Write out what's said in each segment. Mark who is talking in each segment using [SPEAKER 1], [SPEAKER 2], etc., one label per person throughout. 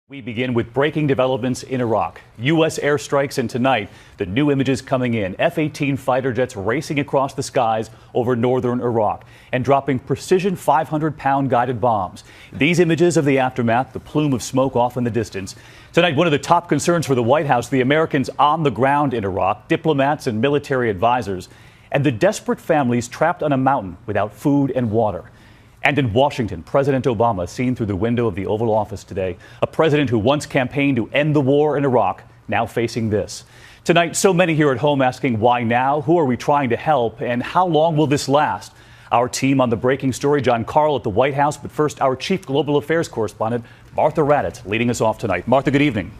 [SPEAKER 1] We begin with breaking developments in Iraq. U.S. airstrikes, and tonight, the new images coming in. F-18 fighter jets racing across the skies over northern Iraq and dropping precision 500-pound guided bombs. These images of the aftermath, the plume of smoke off in the distance. Tonight, one of the top concerns for the White House, the Americans on the ground in Iraq, diplomats and military advisors, and the desperate families trapped on a mountain without food and water. And in Washington, President Obama seen through the window of the Oval Office today. A president who once campaigned to end the war in Iraq, now facing this. Tonight, so many here at home asking why now, who are we trying to help, and how long will this last? Our team on the breaking story, John Carl at the White House. But first, our chief global affairs correspondent, Martha Raddatz, leading us off tonight. Martha, good evening.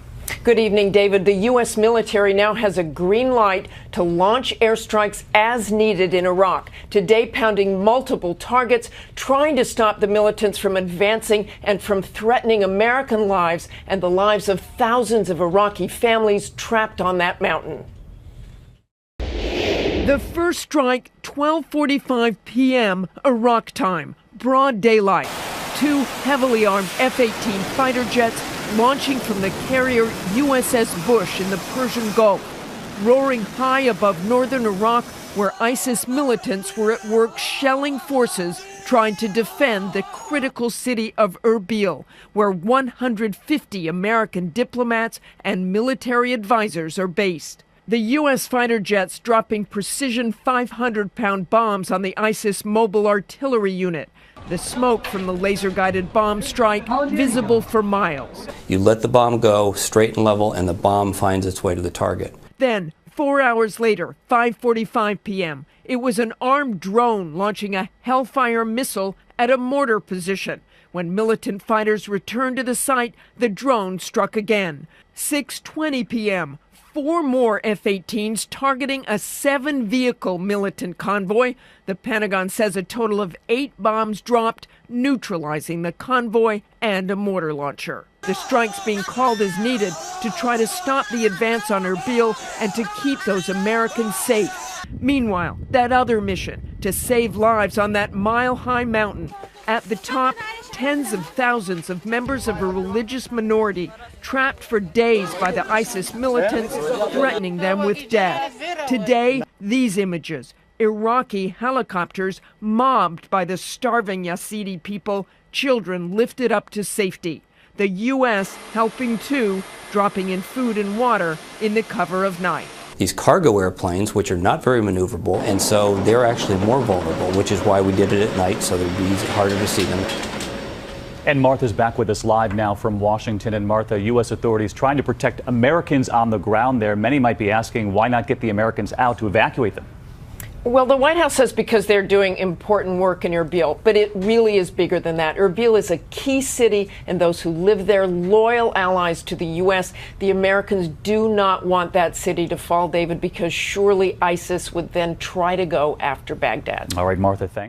[SPEAKER 2] Good evening, David. The U.S. military now has a green light to launch airstrikes as needed in Iraq, today pounding multiple targets, trying to stop the militants from advancing and from threatening American lives and the lives of thousands of Iraqi families trapped on that mountain. The first strike, 12:45 p.m. Iraq time, broad daylight. Two heavily armed F-18 fighter jets launching from the carrier USS Bush in the Persian Gulf, roaring high above northern Iraq, where ISIS militants were at work shelling forces trying to defend the critical city of Erbil, where 150 American diplomats and military advisors are based. The U.S. fighter jets dropping precision 500-pound bombs on the ISIS mobile artillery unit. The smoke from the laser-guided bomb strike visible for miles.
[SPEAKER 3] You let the bomb go straight and level, and the bomb finds its way to the target.
[SPEAKER 2] Then, 4 hours later, 5:45 p.m., it was an armed drone launching a Hellfire missile at a mortar position. When militant fighters returned to the site, the drone struck again. 6:20 p.m., 4 more F-18s targeting a 7-vehicle militant convoy. The Pentagon says a total of 8 bombs dropped, neutralizing the convoy and a mortar launcher. The strikes being called as needed to try to stop the advance on Erbil and to keep those Americans safe. Meanwhile, that other mission, to save lives on that mile-high mountain. At the top, tens of thousands of members of a religious minority trapped for days by the ISIS militants, threatening them with death. Today, these images. Iraqi helicopters mobbed by the starving Yazidi people, children lifted up to safety. The U.S. helping too, dropping in food and water in the cover of night.
[SPEAKER 3] These cargo airplanes, which are not very maneuverable, and so they're actually more vulnerable, which is why we did it at night, so it would be harder to see them.
[SPEAKER 1] And Martha's back with us live now from Washington. And Martha, U.S. authorities trying to protect Americans on the ground there. Many might be asking, why not get the Americans out to evacuate them?
[SPEAKER 2] Well, the White House says because they're doing important work in Erbil, but it really is bigger than that. Erbil is a key city, and those who live there, loyal allies to the U.S. The Americans do not want that city to fall, David, because surely ISIS would then try to go after Baghdad.
[SPEAKER 1] All right, Martha, thanks.